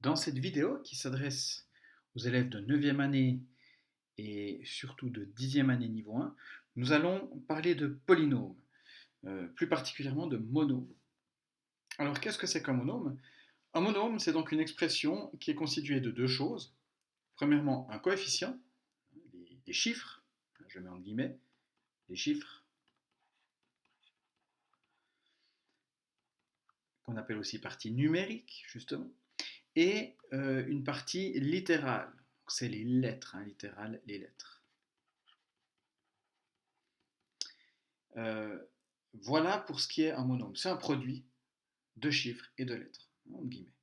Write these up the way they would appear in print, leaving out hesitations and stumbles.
Dans cette vidéo qui s'adresse aux élèves de 9e année et surtout de 10e année niveau 1, nous allons parler de polynômes, plus particulièrement de monômes. Alors qu'est-ce que c'est qu'un monôme? Un monôme, c'est donc une expression qui est constituée de deux choses. Premièrement, un coefficient, les chiffres, je mets en guillemets, les chiffres, qu'on appelle aussi partie numérique, justement, et une partie littérale, c'est les lettres, littérales, les lettres. Euh, voilà pour ce qui est un monôme. C'est un produit de chiffres et de lettres, entre guillemets.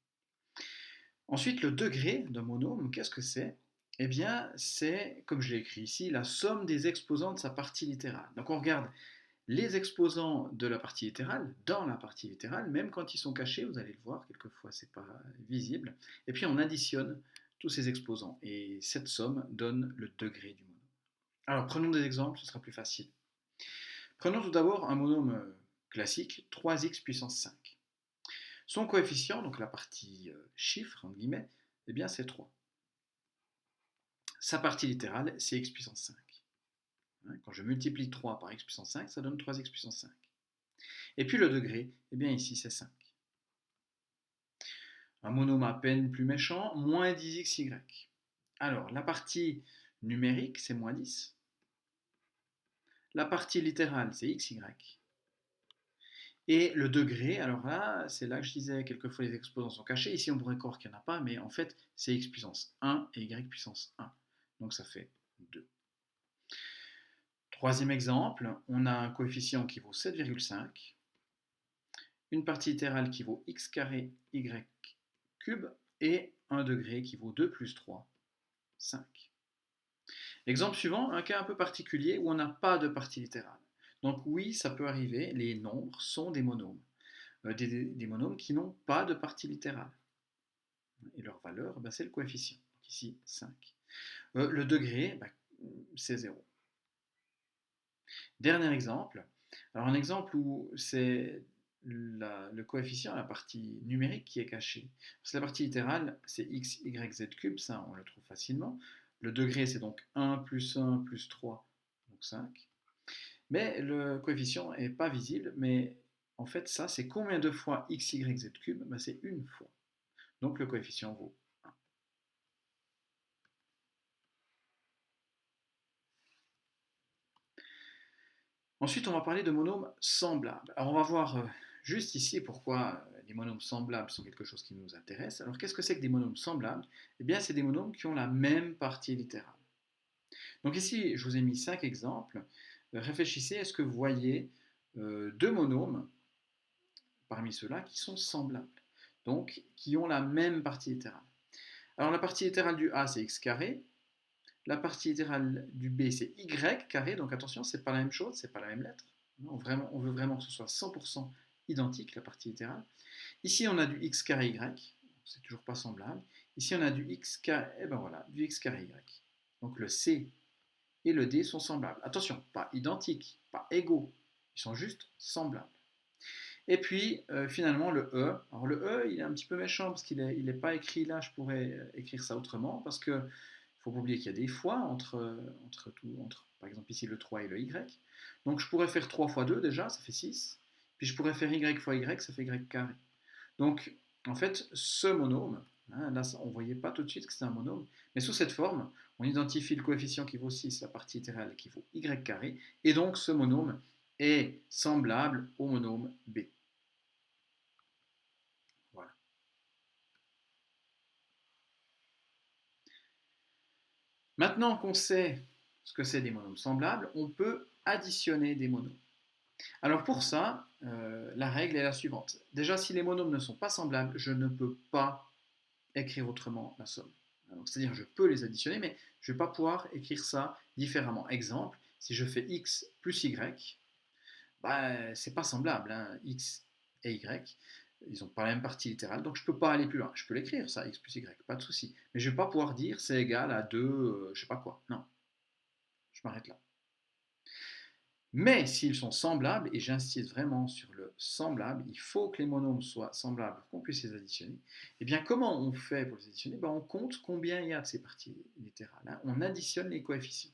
Ensuite, le degré d'un monôme, qu'est-ce que c'est? Eh bien, c'est, comme je l'ai écrit ici, la somme des exposants de sa partie littérale. Donc on regarde les exposants de la partie littérale, dans la partie littérale, même quand ils sont cachés, vous allez le voir, quelquefois c'est pas visible, et puis on additionne tous ces exposants, et cette somme donne le degré du monôme. Alors prenons des exemples, ce sera plus facile. Prenons tout d'abord un monôme classique, 3x puissance 5. Son coefficient, donc la partie chiffre, entre guillemets, eh bien c'est 3. Sa partie littérale, c'est x puissance 5. Quand je multiplie 3 par x puissance 5, ça donne 3x puissance 5. Et puis le degré, eh bien ici c'est 5. Un monôme à peine plus méchant, moins 10xy. Alors la partie numérique, c'est moins 10. La partie littérale, c'est xy. Et le degré, alors là, c'est là que je disais, quelquefois les exposants sont cachés. Ici, on pourrait croire qu'il n'y en a pas, mais en fait, c'est x puissance 1 et y puissance 1. Donc ça fait 2. Troisième exemple, on a un coefficient qui vaut 7,5, une partie littérale qui vaut x carré y cube, et un degré qui vaut 2 plus 3, 5. Exemple suivant, un cas un peu particulier où on n'a pas de partie littérale. Donc oui, ça peut arriver, les nombres sont des monômes. Des monômes qui n'ont pas de partie littérale. Et leur valeur, c'est le coefficient. Donc ici, 5. Le degré, c'est 0. Dernier exemple. Alors un exemple où c'est le coefficient, la partie numérique qui est cachée. Parce que la partie littérale, c'est x, y, z cube, ça on le trouve facilement. Le degré, c'est donc 1 plus 3, donc 5. Mais le coefficient n'est pas visible, mais en fait, ça, c'est combien de fois x, y, z cube? C'est une fois. Donc le coefficient vaut 1. Ensuite, on va parler de monômes semblables. Alors on va voir juste ici pourquoi les monômes semblables sont quelque chose qui nous intéresse. Alors qu'est-ce que c'est que des monômes semblables? Eh bien, c'est des monômes qui ont la même partie littérale. Donc ici, je vous ai mis 5 exemples. Réfléchissez, est-ce que vous voyez deux monômes parmi ceux-là qui sont semblables, donc qui ont la même partie littérale? Alors la partie littérale du A, c'est x carré. La partie littérale du B, c'est y carré. Donc attention, c'est pas la même chose, c'est pas la même lettre. On veut vraiment que ce soit 100% identique, la partie littérale. Ici, on a du x carré y. C'est toujours pas semblable. Ici, on a du x carré, et ben voilà, du x carré y. Donc le C et le D sont semblables. Attention, pas identiques, pas égaux. Ils sont juste semblables. Et puis, finalement, le E. Alors, le E, il est un petit peu méchant parce qu'il n'est pas écrit là. Je pourrais écrire ça autrement parce que il ne faut pas oublier qu'il y a des fois entre, par exemple, ici le 3 et le Y. Donc, je pourrais faire 3 fois 2 déjà, ça fait 6. Puis, je pourrais faire Y fois Y, ça fait Y carré. Donc, en fait, ce monôme, là, on ne voyait pas tout de suite que c'est un monôme, mais sous cette forme, on identifie le coefficient qui vaut 6, la partie littérale qui vaut Y carré, et donc ce monôme est semblable au monôme B. Voilà. Maintenant qu'on sait ce que c'est des monômes semblables, on peut additionner des monômes. Alors pour ça, la règle est la suivante. Déjà, si les monômes ne sont pas semblables, je ne peux pas écrire autrement la somme. C'est-à-dire je peux les additionner, mais je ne vais pas pouvoir écrire ça différemment. Exemple, si je fais x plus y, c'est pas semblable. X et y, ils n'ont pas la même partie littérale, donc je ne peux pas aller plus loin. Je peux l'écrire ça, x plus y, pas de souci. Mais je ne vais pas pouvoir dire c'est égal à 2, je sais pas quoi. Non, je m'arrête là. Mais s'ils sont semblables, et j'insiste vraiment sur le semblable, il faut que les monômes soient semblables pour qu'on puisse les additionner. Eh bien, comment on fait pour les additionner? On compte combien il y a de ces parties littérales, hein. On additionne les coefficients.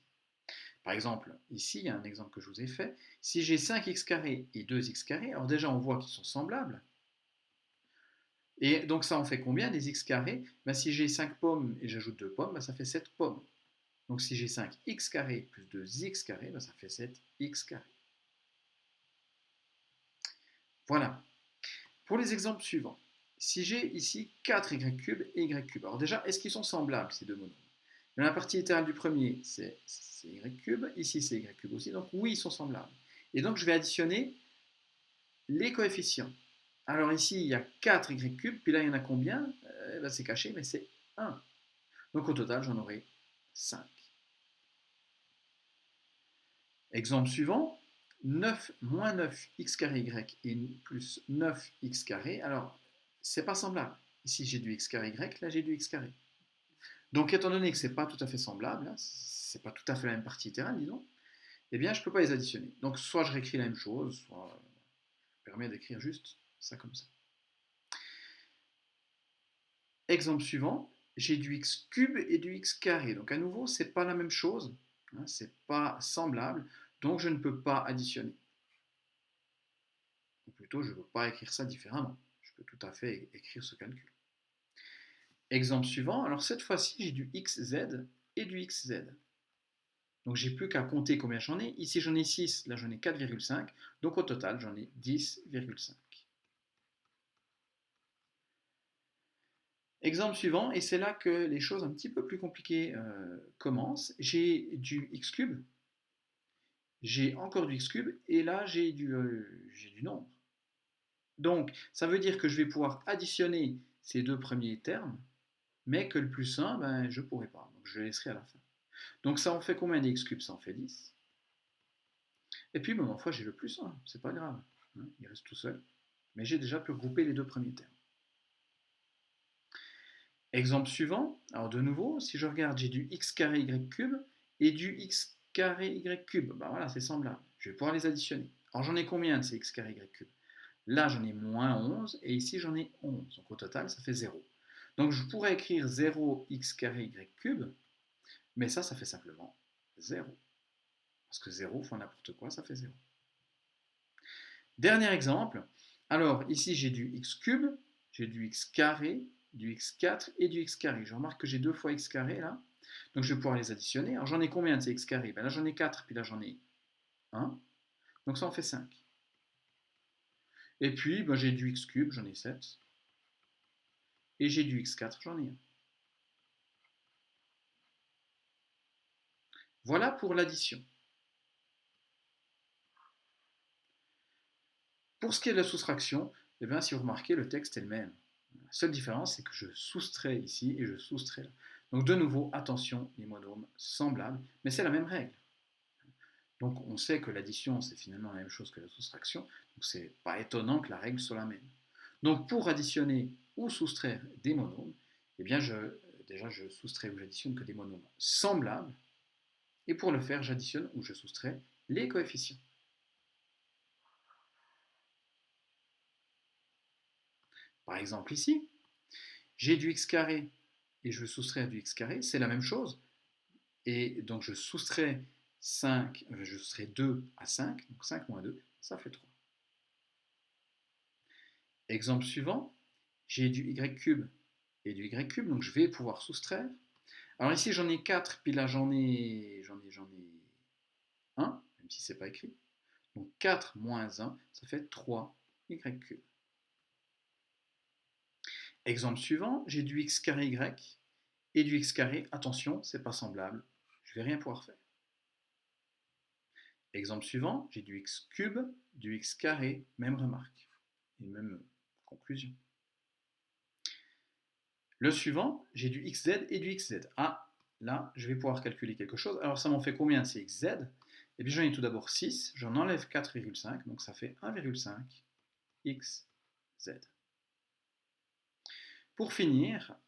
Par exemple, ici, il y a un exemple que je vous ai fait. Si j'ai 5x carré et 2x carré, alors déjà on voit qu'ils sont semblables. Et donc ça en fait combien des x carrés? Si j'ai 5 pommes et j'ajoute 2 pommes, ça fait 7 pommes. Donc si j'ai 5x carré plus 2x carré, ça fait 7x carré. Voilà. Pour les exemples suivants, si j'ai ici 4y cube et y cube, alors déjà, est-ce qu'ils sont semblables ces deux monômes? La partie littérale du premier, c'est y cube, ici c'est y cube aussi, donc oui, ils sont semblables. Et donc je vais additionner les coefficients. Alors ici, il y a 4y cube, puis là, il y en a combien? C'est caché, mais c'est 1. Donc au total, j'en aurai 5. Exemple suivant, 9 moins 9x carré y et plus 9x carré. Alors, c'est pas semblable. Ici, j'ai du x carré y, là, j'ai du x carré. Donc, étant donné que c'est pas tout à fait semblable, c'est pas tout à fait la même partie littérale, disons, eh bien, je peux pas les additionner. Donc, soit je réécris la même chose, soit je permets d'écrire juste ça comme ça. Exemple suivant, j'ai du x cube et du x carré. Donc, à nouveau, c'est pas la même chose, hein, c'est pas semblable, donc je ne peux pas additionner. Ou plutôt, je ne peux pas écrire ça différemment. Je peux tout à fait écrire ce calcul. Exemple suivant, alors cette fois-ci, j'ai du xz et du xz. Donc j'ai plus qu'à compter combien j'en ai. Ici j'en ai 6, là j'en ai 4,5. Donc au total, j'en ai 10,5. Exemple suivant, et c'est là que les choses un petit peu plus compliquées commencent. J'ai du x cube, j'ai encore du x cube, et là j'ai du nombre. Donc ça veut dire que je vais pouvoir additionner ces deux premiers termes, mais que le plus 1, je ne pourrai pas. Donc je le laisserai à la fin. Donc ça en fait combien des x cubes? Ça en fait 10. Et puis, ma foi, j'ai le plus 1, c'est pas grave. Hein, il reste tout seul. Mais j'ai déjà pu regrouper les deux premiers termes. Exemple suivant, alors de nouveau, si je regarde, j'ai du x carré y cube et du x carré y cube. Voilà, c'est semblable. Je vais pouvoir les additionner. Alors j'en ai combien de ces x carré y cube? Là, j'en ai moins 11 et ici, j'en ai 11. Donc au total, ça fait 0. Donc je pourrais écrire 0 x carré y cube, mais ça fait simplement 0. Parce que 0 fois n'importe quoi, ça fait 0. Dernier exemple. Alors ici, j'ai du x cube, j'ai du x carré, du x4 et du x carré. Je remarque que j'ai 2 fois x carré là. Donc je vais pouvoir les additionner. Alors j'en ai combien de ces x carrés? Là j'en ai 4, puis là j'en ai 1. Donc ça en fait 5. Et puis j'ai du x cube, j'en ai 7. Et j'ai du x4, j'en ai 1. Voilà pour l'addition. Pour ce qui est de la soustraction, si vous remarquez, le texte est le même. La seule différence, c'est que je soustrais ici et je soustrais là. Donc de nouveau, attention, les monômes semblables, mais c'est la même règle. Donc on sait que l'addition, c'est finalement la même chose que la soustraction, donc c'est pas étonnant que la règle soit la même. Donc pour additionner ou soustraire des monômes, déjà je soustrais ou j'additionne que des monômes semblables, et pour le faire, j'additionne ou je soustrais les coefficients. Par exemple ici, j'ai du x carré et je veux soustraire du x carré, c'est la même chose. Et donc je soustrais 2 à 5, donc 5 moins 2, ça fait 3. Exemple suivant, j'ai du y cube et du y cube, donc je vais pouvoir soustraire. Alors ici j'en ai 4, puis là j'en ai 1, même si c'est pas écrit. Donc 4 moins 1, ça fait 3 y cube. Exemple suivant, j'ai du x carré y et du x carré, attention, c'est pas semblable, je vais rien pouvoir faire. Exemple suivant, j'ai du x cube, du x carré, même remarque, et même conclusion. Le suivant, j'ai du xz et du xz. Ah, là, je vais pouvoir calculer quelque chose. Alors ça m'en fait combien c'est xz? Eh bien j'en ai tout d'abord 6, j'en enlève 4,5, donc ça fait 1,5 xz. Pour finir,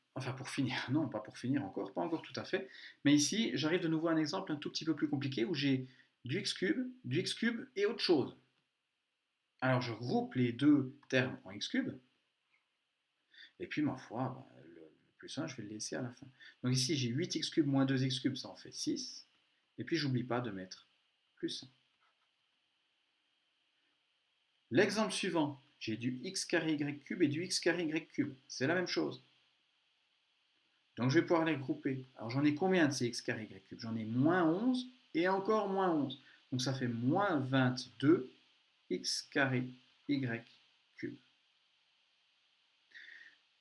non, pas pour finir encore, pas encore tout à fait, mais ici, j'arrive de nouveau à un exemple un tout petit peu plus compliqué où j'ai du x cube et autre chose. Alors je regroupe les deux termes en x cube, et puis ma foi, le plus 1, je vais le laisser à la fin. Donc ici j'ai 8x cube moins 2x cube, ça en fait 6, et puis j'oublie pas de mettre plus 1. L'exemple suivant, j'ai du x carré y cube et du x carré y cube, c'est la même chose. Donc je vais pouvoir les regrouper. Alors j'en ai combien de ces x carré y cube? J'en ai moins 11 et encore moins 11. Donc ça fait moins 22 x carré y cube.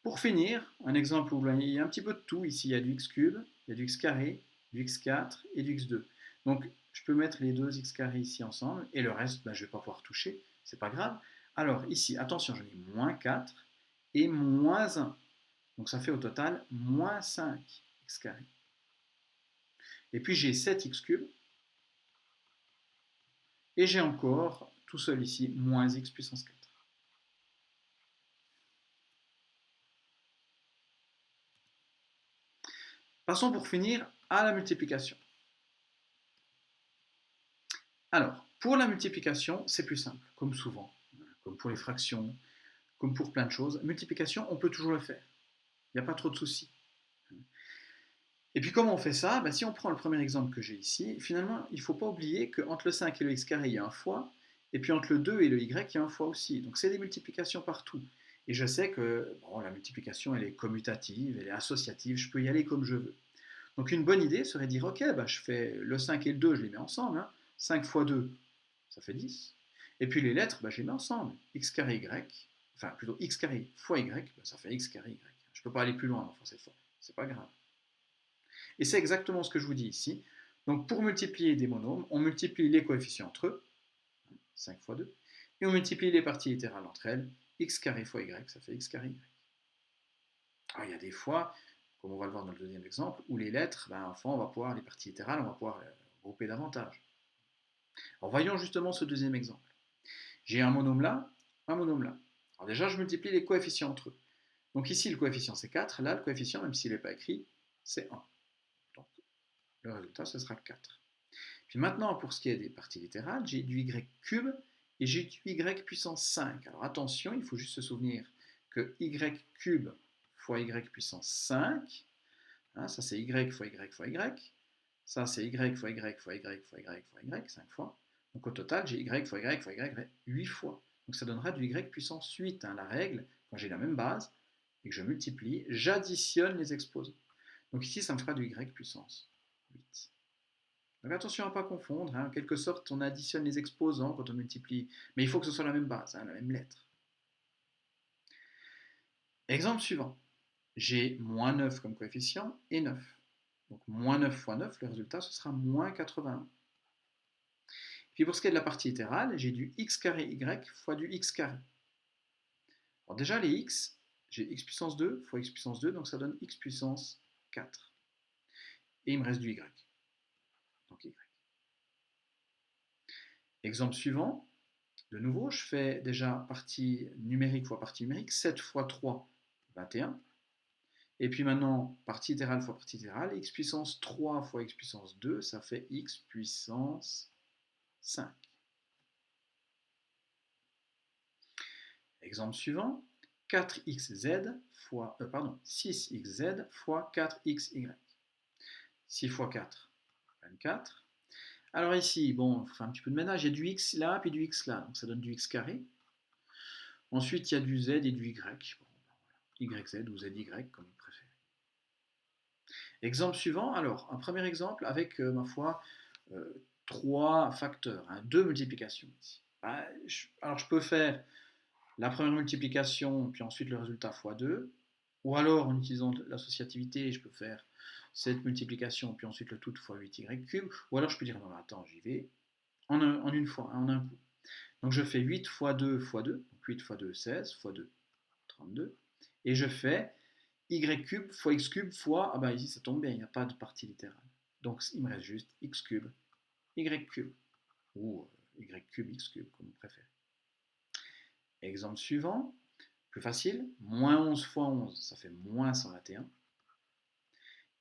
Pour finir, un exemple où il y a un petit peu de tout. Ici, il y a du x cube, il y a du x carré, du x4 et du x2. Donc je peux mettre les deux x carrés ici ensemble et le reste, je ne vais pas pouvoir toucher. C'est pas grave. Alors ici, attention, j'en ai moins 4 et moins 1. Donc ça fait au total moins 5 x carré. Et puis j'ai 7x cube. Et j'ai encore, tout seul ici, moins x puissance 4. Passons pour finir à la multiplication. Alors, pour la multiplication, c'est plus simple, comme souvent, comme pour les fractions, comme pour plein de choses. Multiplication, on peut toujours le faire. Il n'y a pas trop de soucis. Et puis comment on fait ça? Si on prend le premier exemple que j'ai ici, finalement, il ne faut pas oublier qu'entre le 5 et le x carré, il y a un fois, et puis entre le 2 et le y, il y a un fois aussi. Donc c'est des multiplications partout. Et je sais que la multiplication, elle est commutative, elle est associative, je peux y aller comme je veux. Donc une bonne idée serait de dire, ok, je fais le 5 et le 2, je les mets ensemble. 5 fois 2, ça fait 10. Et puis les lettres, je les mets ensemble. X carré y, enfin plutôt x carré fois y, ça fait x carré y. Je ne peux pas aller plus loin, enfin c'est pas grave. Et c'est exactement ce que je vous dis ici. Donc pour multiplier des monômes, on multiplie les coefficients entre eux, 5 fois 2, et on multiplie les parties littérales entre elles, x carré fois y, ça fait x carré y. Alors il y a des fois, comme on va le voir dans le deuxième exemple, où les lettres, enfin, on va pouvoir, les parties littérales, on va pouvoir les grouper davantage. Alors voyons justement ce deuxième exemple. J'ai un monôme là, un monôme là. Alors déjà, je multiplie les coefficients entre eux. Donc ici, le coefficient c'est 4, là, le coefficient, même s'il n'est pas écrit, c'est 1. Donc le résultat, ce sera 4. Puis maintenant, pour ce qui est des parties littérales, j'ai du y cube et j'ai du y puissance 5. Alors attention, il faut juste se souvenir que y cube fois y puissance 5, ça c'est y fois y fois y, ça c'est y fois y fois y fois y fois y, 5 fois. Donc au total, j'ai y fois y fois y 8 fois. Donc ça donnera du y puissance 8. La règle, quand j'ai la même base et que je multiplie, j'additionne les exposants. Donc ici, ça me fera du y puissance 8. Donc attention à ne pas confondre, en quelque sorte on additionne les exposants quand on multiplie, mais il faut que ce soit la même base, la même lettre. Exemple suivant, j'ai moins 9 comme coefficient et 9. Donc moins 9 fois 9, le résultat ce sera moins 81. Puis pour ce qui est de la partie littérale, j'ai du x carré y fois du x carré. Alors déjà les x, j'ai x puissance 2 fois x puissance 2, donc ça donne x puissance 4. Et il me reste du y. Donc y. Exemple suivant, de nouveau, je fais déjà partie numérique fois partie numérique, 7 fois 3, 21. Et puis maintenant, partie littérale fois partie littérale, x puissance 3 fois x puissance 2, ça fait x puissance 5. Exemple suivant, 4xz fois, 6xz fois 4xy. 6 fois 4, 24. Alors ici, on fait un petit peu de ménage, il y a du x là, puis du x là, donc ça donne du x carré. Ensuite, il y a du z et du y. YZ ou ZY, comme vous préférez. Exemple suivant, alors, un premier exemple avec, ma foi, 3 facteurs, 2 multiplications ici. Alors, je peux faire la première multiplication, puis ensuite le résultat fois 2, ou alors en utilisant l'associativité, je peux faire cette multiplication, puis ensuite le tout fois 8y cube, ou alors je peux dire, non, attends, j'y vais en une fois, en un coup. Donc je fais 8 fois 2 fois 2, donc 8 fois 2, 16, fois 2, 32, et je fais y cube fois x cube fois, ici ça tombe bien, il n'y a pas de partie littérale. Donc il me reste juste x cube, y cube, ou y cube, x cube, comme vous préférez. Exemple suivant, plus facile, moins 11 fois 11, ça fait moins 121.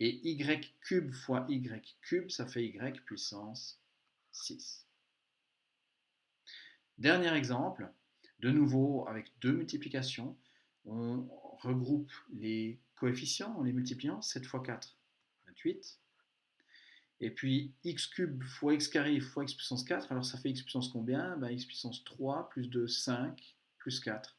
Et y cube fois y cube, ça fait y puissance 6. Dernier exemple, de nouveau avec deux multiplications, on regroupe les coefficients en les multipliant. 7 fois 4, 28. Et puis x cube fois x carré fois x puissance 4, alors ça fait x puissance combien? X puissance 3 plus 2, 5, plus 4.